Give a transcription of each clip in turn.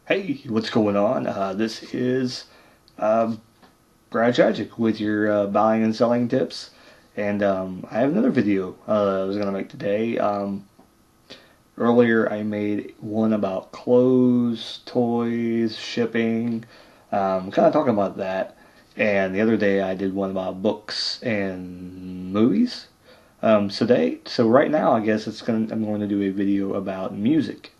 Hey, what's going on? This is um, Brad Tragic with your buying and selling tips. And I have another video I was going to make today. Earlier, I made one about clothes, toys, shipping, kind of talking about that. And the other day, I did one about books and movies. So right now, I guess I'm going to do a video about music.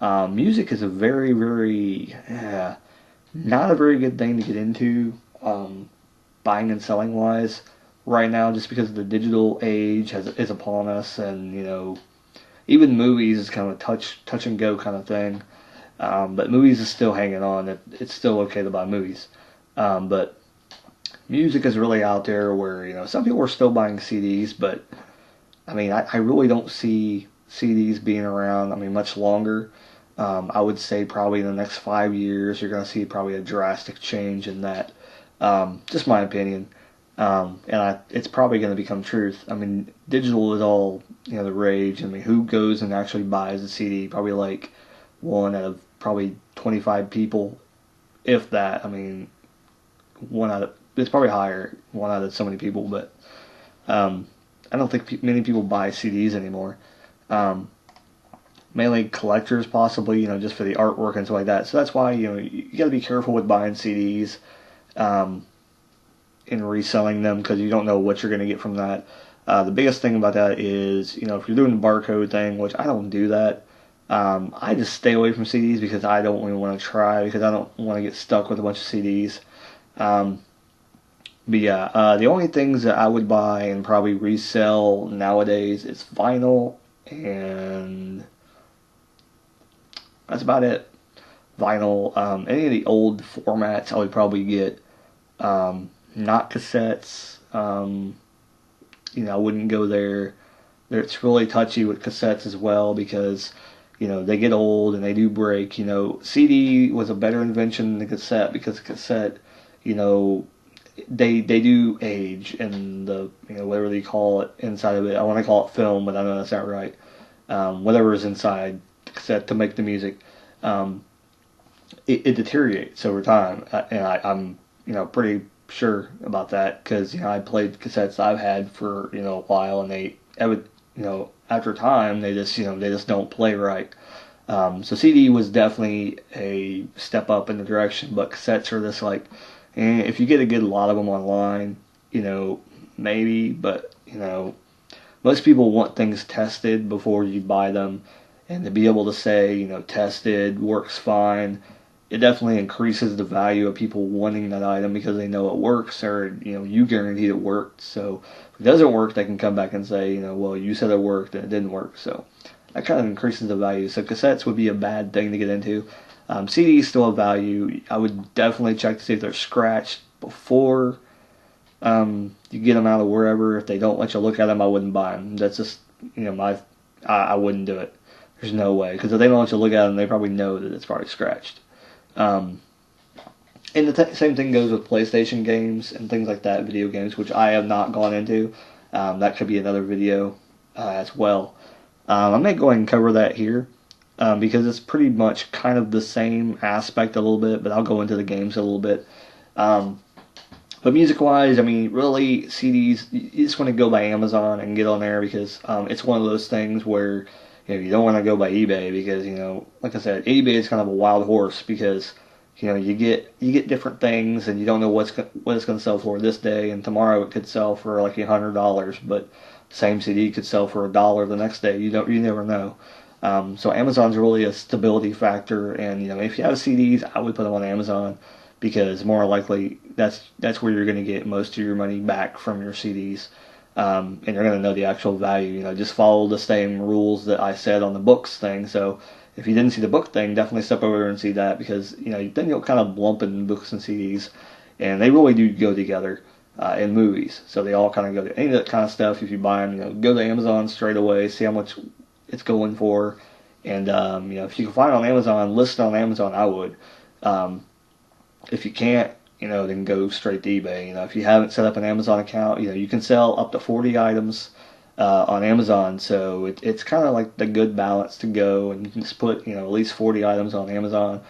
Music is a very not a very good thing to get into, buying and selling wise right now, just because the digital age is upon us, and even movies is kind of a touch and go kind of thing. But movies is still hanging on. It's still okay to buy movies, but music is really out there where some people are still buying CDs, but I mean I really don't see CDs being around. I mean much longer. I would say probably in the next 5 years, you're going to see probably a drastic change in that. Just my opinion. It's probably going to become truth. I mean, digital is all, the rage. I mean, who goes and actually buys a CD? Probably like one out of probably 25 people, if that. I mean, it's probably higher, one out of so many people, but um, I don't think many people buy CDs anymore. Um, Mainly collectors, possibly, just for the artwork and stuff like that. So that's why you got to be careful with buying CDs, um, and reselling them, because you don't know what you're going to get from that. The biggest thing about that is, if you're doing the barcode thing, which I don't do that. I just stay away from CDs because I don't really want to try, because I don't want to get stuck with a bunch of CDs. Um, but yeah, the only things that I would buy and probably resell nowadays is vinyl, and that's about it. Vinyl, any of the old formats I would probably get. Not cassettes. I wouldn't go there. It's really touchy with cassettes as well, because they get old and they do break. CD was a better invention than the cassette, because cassette, you know, they do age, and the whatever they call it inside of it. I want to call it film, but I know that's not right. Whatever is inside the cassette to make the music, um, it deteriorates over time, and I'm pretty sure about that, because I played cassettes I've had for a while, and after time they just don't play right. So CD was definitely a step up in the direction, but cassettes are just like, if you get a good lot of them online, maybe, but most people want things tested before you buy them, and to be able to say, tested, works fine, it definitely increases the value of people wanting that item, because they know it works, or you guaranteed it worked. So if it doesn't work, they can come back and say, well, you said it worked and it didn't work. So that kind of increases the value. So cassettes would be a bad thing to get into. CDs still have value. I would definitely check to see if they're scratched before you get them out of wherever. If they don't let you look at them, I wouldn't buy them. That's just I wouldn't do it. There's no way, because if they don't let you look at them, they probably know that it's probably scratched. Um, and the same thing goes with PlayStation games and things like that, video games, which I have not gone into. That could be another video as well. I may go ahead and cover that here, because it's pretty much kind of the same aspect a little bit, but I'll go into the games a little bit. Um, but music-wise, I mean, really, CDs, you just want to go by Amazon and get on there, because it's one of those things where you don't want to go by eBay, because like I said, eBay is kind of a wild horse, because you get different things, and you don't know what it's going to sell for this day, and tomorrow it could sell for like $100, but same CD could sell for $1 the next day. You never know. So Amazon's really a stability factor, and if you have CDs, I would put them on Amazon, because more likely that's where you're going to get most of your money back from your CDs, and you're going to know the actual value. Just follow the same rules that I said on the books thing. So if you didn't see the book thing, definitely step over and see that, because then you'll kind of lump in books and CDs, and they really do go together. In movies, so they all kind of go to any of that kind of stuff. If you buy them, go to Amazon straight away, see how much it's going for, and if you can find it on Amazon, list it on Amazon. I would. Um, if you can't, then go straight to eBay. If you haven't set up an Amazon account, you can sell up to 40 items on Amazon. So it's kind of like the good balance to go, and you can just put at least 40 items on Amazon.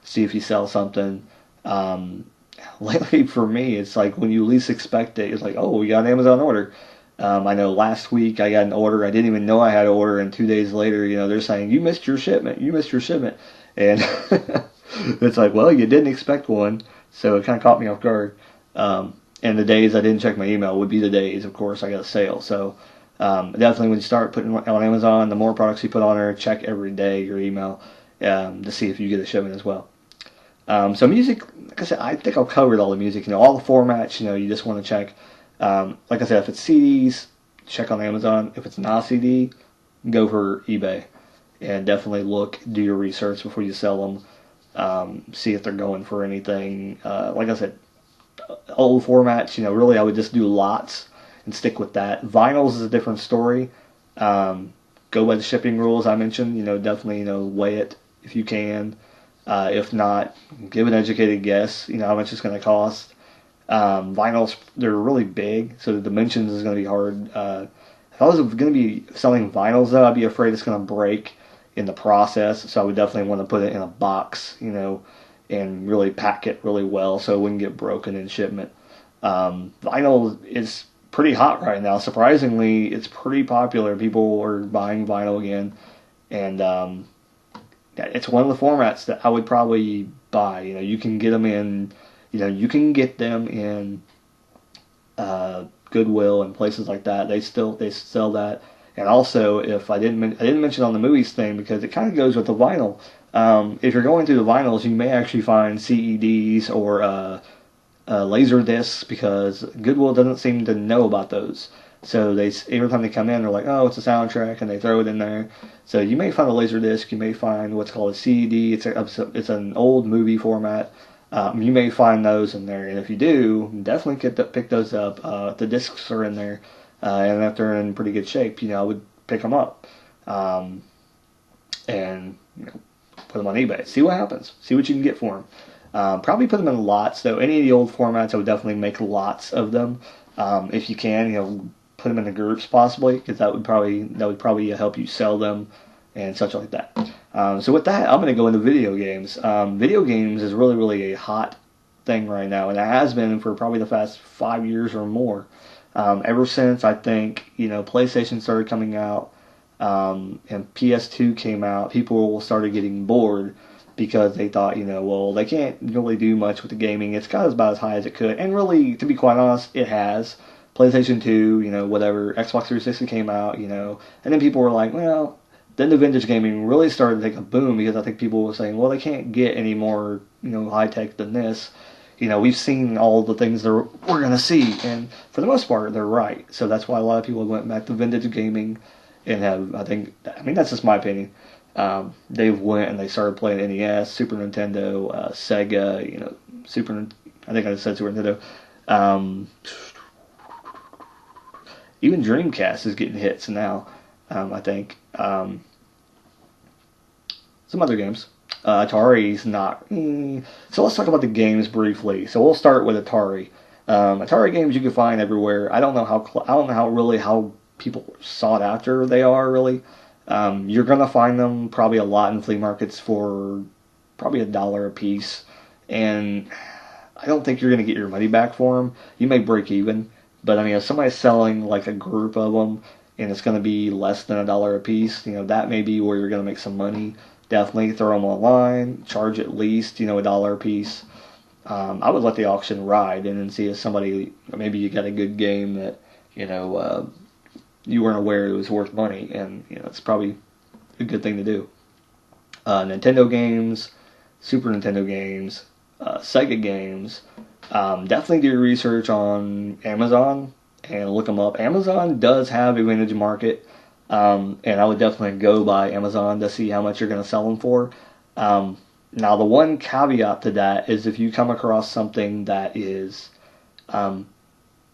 see if you sell something. Um, Lately for me, it's like when you least expect it, it's like, oh, we got an Amazon order. I know last week I got an order. I didn't even know I had an order, and 2 days later, they're saying you missed your shipment. You missed your shipment, and it's like, well, you didn't expect one, so it kind of caught me off guard. And the days I didn't check my email would be the days, of course, I got a sale. So definitely when you start putting on Amazon, the more products you put on there, check every day your email to see if you get a shipment as well. So music, like I said, I think I've covered all the music. All the formats. You just want to check. Like I said, if it's CDs, check on Amazon. If it's not a CD, go for eBay, and definitely do your research before you sell them. See if they're going for anything. Like I said, old formats. Really, I would just do lots and stick with that. Vinyls is a different story. Go by the shipping rules I mentioned. Definitely weigh it if you can. If not, give an educated guess. How much it's going to cost. Vinyls, they're really big, so the dimensions is going to be hard. If I was going to be selling vinyls, though, I'd be afraid it's going to break in the process. So I would definitely want to put it in a box, and really pack it really well so it wouldn't get broken in shipment. Vinyl is pretty hot right now. Surprisingly, it's pretty popular. People are buying vinyl again, and it's one of the formats that I would probably buy. You can get them in, Goodwill and places like that. They sell that. And also, if I didn't mention on the movies thing because it kind of goes with the vinyl. If you're going through the vinyls, you may actually find CEDs or laser discs because Goodwill doesn't seem to know about those. So every time they come in, they're like, "Oh, it's a soundtrack," and they throw it in there. So you may find a laser disc. You may find what's called a CD. It's an old movie format. You may find those in there, and if you do, definitely pick those up. The discs are in there, and if they're in pretty good shape, I would pick them up, and put them on eBay. See what happens. See what you can get for them. Probably put them in lots, though. Any of the old formats, I would definitely make lots of them. If you can, put them into groups possibly, because that would probably help you sell them and such like that. So with that, I'm going to go into video games. Video games is really, really a hot thing right now, and it has been for probably the past 5 years or more. Ever since I think PlayStation started coming out and PS2 came out, people started getting bored because they thought, well, they can't really do much with the gaming. It's got about as high as it could, and really, to be quite honest, it has. PlayStation 2, whatever, Xbox 360 came out, and then people were like, well, then the vintage gaming really started to take a boom because I think people were saying, well, they can't get any more, high tech than this. We've seen all the things that we're going to see, and for the most part, they're right. So that's why a lot of people went back to vintage gaming and that's just my opinion. They went and they started playing NES, Super Nintendo, Sega, I think I just said Super Nintendo. Even Dreamcast is getting hits now, I think. Some other games. Atari's not. So let's talk about the games briefly. So we'll start with Atari. Atari games you can find everywhere. I don't know how people sought after they are really. You're gonna find them probably a lot in flea markets for probably $1 a piece, and I don't think you're gonna get your money back for them. You may break even, but if somebody's selling like a group of them and it's gonna be less than $1 a piece, that may be where you're gonna make some money. Definitely throw them online, charge at least $1 a piece. I would let the auction ride and then see if somebody, maybe you got a good game that you weren't aware it was worth money, and it's probably a good thing to do. Nintendo games, Super Nintendo games, Sega games. Definitely do your research on Amazon and look them up. Amazon does have a vintage market, and I would definitely go by Amazon to see how much you're going to sell them for. Now, the one caveat to that is if you come across something that is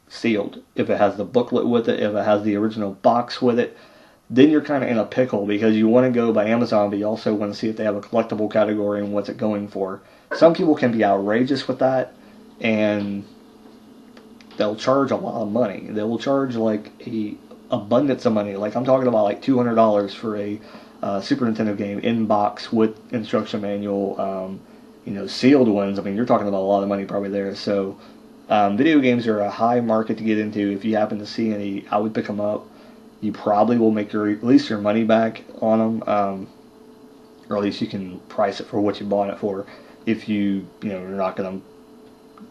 sealed, if it has the booklet with it, if it has the original box with it, then you're kind of in a pickle because you want to go by Amazon, but you also want to see if they have a collectible category and what's it going for. Some people can be outrageous with that, and they'll charge a lot of money. They will charge like a abundance of money. Like I'm talking about like $200 for a Super Nintendo game in box with instruction manual. sealed ones, I mean, you're talking about a lot of money probably there. So video games are a high market to get into. If you happen to see any, I would pick them up. You probably will make at least your money back on them, or at least you can price it for what you bought it for. If you're not going to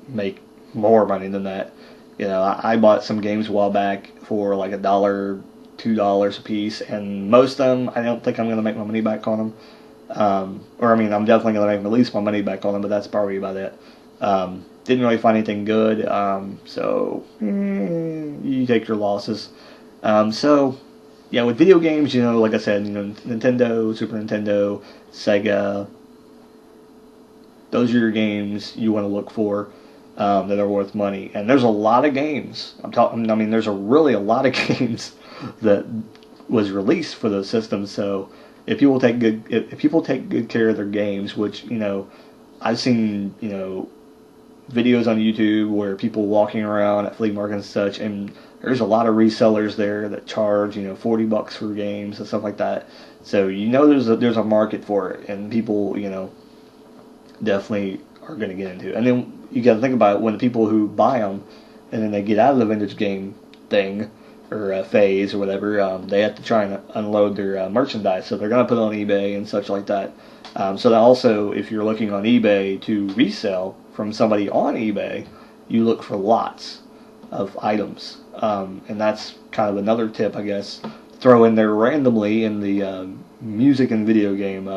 make more money than that. I bought some games a while back for like $1, $2 a piece, and most of them I don't think I'm going to make my money back on them. Or I mean, I'm definitely going to make at least my money back on them, but that's probably about it. Didn't really find anything good, so you take your losses. So yeah, with video games, like I said, Nintendo, Super Nintendo, Sega, those are your games you want to look for that are worth money. And there's a lot of games. There's really a lot of games that was released for those systems. So if people take good care of their games, which I've seen videos on YouTube where people walking around at flea markets and such, and there's a lot of resellers there that charge $40 for games and stuff like that. So there's a market for it, and people definitely are going to get into it. And then you got to think about it, when the people who buy them and then they get out of the vintage game thing or phase or whatever, they have to try and unload their merchandise, so they're going to put it on eBay and such like that. So that also, if you're looking on eBay to resell from somebody on eBay, you look for lots of items, and that's kind of another tip, I guess, throw in there randomly in the music and video game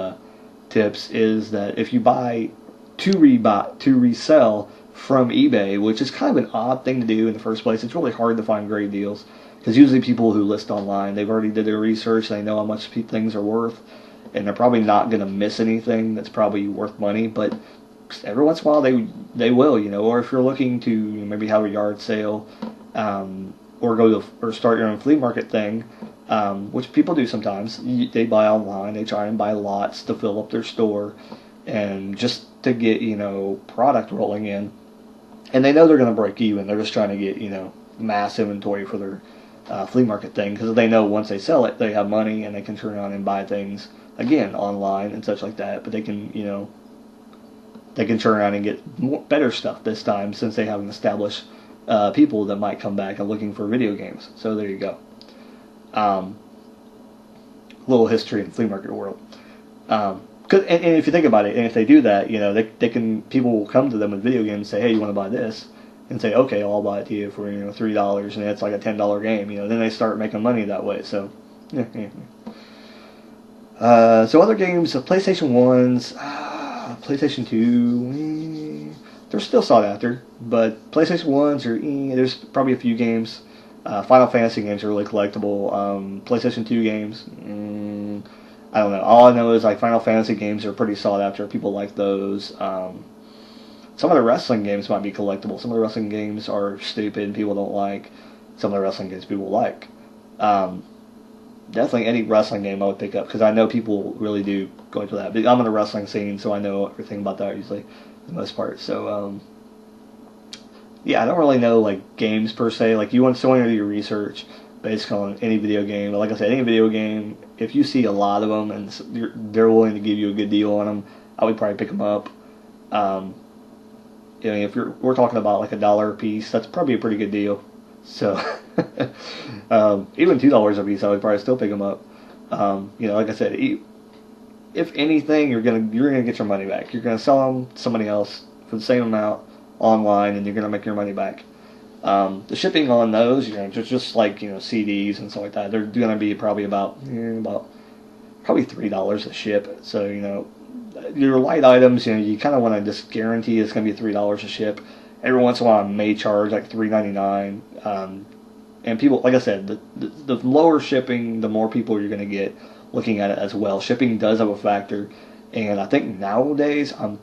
tips, is that if you buy to resell from eBay, which is kind of an odd thing to do in the first place. It's really hard to find great deals, because usually people who list online, they've already did their research, they know how much things are worth, and they're probably not going to miss anything that's probably worth money. But every once in a while they will, or if you're looking to maybe have a yard sale, or start your own flea market thing, which people do sometimes. They buy online, they try and buy lots to fill up their store, and just to get product rolling in, and they know they're going to break even. They're just trying to get mass inventory for their flea market thing, because they know once they sell it, they have money and they can turn around and buy things again online and such like that. But they can turn around and get better stuff this time, since they have an established people that might come back and looking for video games. So there you go. Little history in the flea market world. And if you think about it, and if they do that, people will come to them with video games and say, hey, you want to buy this? And say, okay, I'll buy it to you for $3, and it's like a $10 game. Then they start making money that way. So, yeah. So other games, PlayStation 1s, PlayStation 2, they're still sought after, but PlayStation 1s there's probably a few games. Final Fantasy games are really collectible. PlayStation 2 games, I don't know. All I know is like Final Fantasy games are pretty sought after. People like those. Some of the wrestling games might be collectible. Some of the wrestling games are stupid and people don't like. Some of the wrestling games people like. Definitely any wrestling game I would pick up, because I know people really do go into that. But I'm in the wrestling scene, so I know everything about that usually, for the most part. So, yeah, I don't really know like games per se. Like, you want to do your research basically on any video game. But like I said, any video game, if you see a lot of them and they're willing to give you a good deal on them, I would probably pick them up. If we're talking about like $1 a piece, that's probably a pretty good deal. So even $2 a piece, I would probably still pick them up. Like I said, if anything, you're gonna get your money back. You're gonna sell them to somebody else for the same amount online, and you're gonna make your money back. The shipping on those, just like CDs and stuff like that, they're gonna be probably about $3 a ship. So your light items, you kind of want to just guarantee it's gonna be $3 a ship. Every once in a while, I may charge like $3.99. And people, like I said, the lower shipping, the more people you're gonna get looking at it as well. Shipping does have a factor, and I think nowadays I'm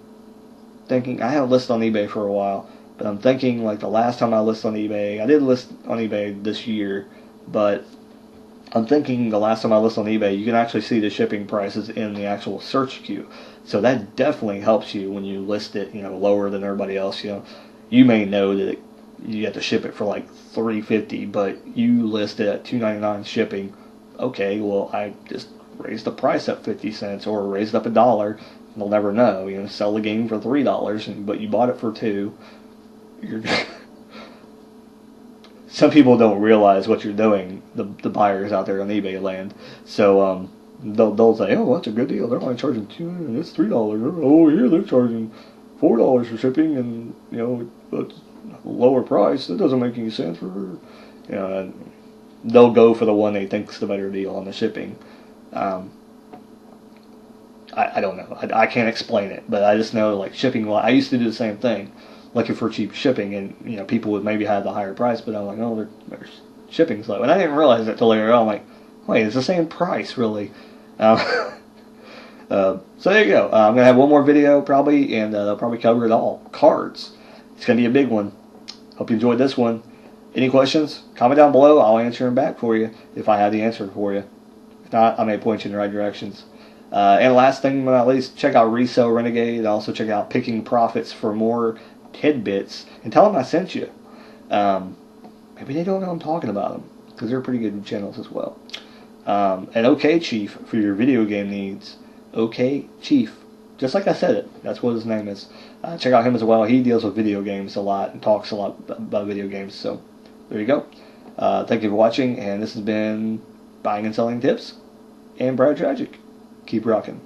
thinking, I haven't listed on eBay for a while, but I'm thinking like the last time I listed on eBay, I did list on eBay this year, but I'm thinking the last time I listed on eBay, you can actually see the shipping prices in the actual search queue. So that definitely helps you when you list it, lower than everybody else. You may know that you have to ship it for like $3.50, but you list it at $2.99 shipping. Okay, well, I just raised the price up 50 cents or raised up $1 they'll never know. You know, sell the game for $3, but you bought it for $2. You're some people don't realize what you're doing. The buyers out there on eBay land, so they'll say, "Oh, that's a good deal. They're only charging $2, it's $3. Oh, here they're charging $4 for shipping, and you know, it's a lower price. That doesn't make any sense." You know, and they'll go for the one they think's the better deal on the shipping. I don't know. I can't explain it, but I just know like shipping. I used to do the same thing, looking for cheap shipping, and you know people would maybe have the higher price, but I'm like, oh, their shipping's low, and I didn't realize it till later on. I'm like, wait, it's the same price, really. So there you go. I'm gonna have one more video probably, and they'll probably cover it all. Cards. It's gonna be a big one. Hope you enjoyed this one. Any questions? Comment down below. I'll answer them back for you if I have the answer for you. If not, I may point you in the right directions. And last thing but not least, check out Resell Renegade. Also check out Picking Profits for more tidbits. And tell them I sent you. Maybe they don't know I'm talking about them, because they're pretty good channels as well. And OK Chief for your video game needs. OK Chief. Just like I said it. That's what his name is. Check out him as well. He deals with video games a lot and talks a lot about video games. So there you go. Thank you for watching. And this has been Buying and Selling Tips and Brad Tragic. Keep rocking.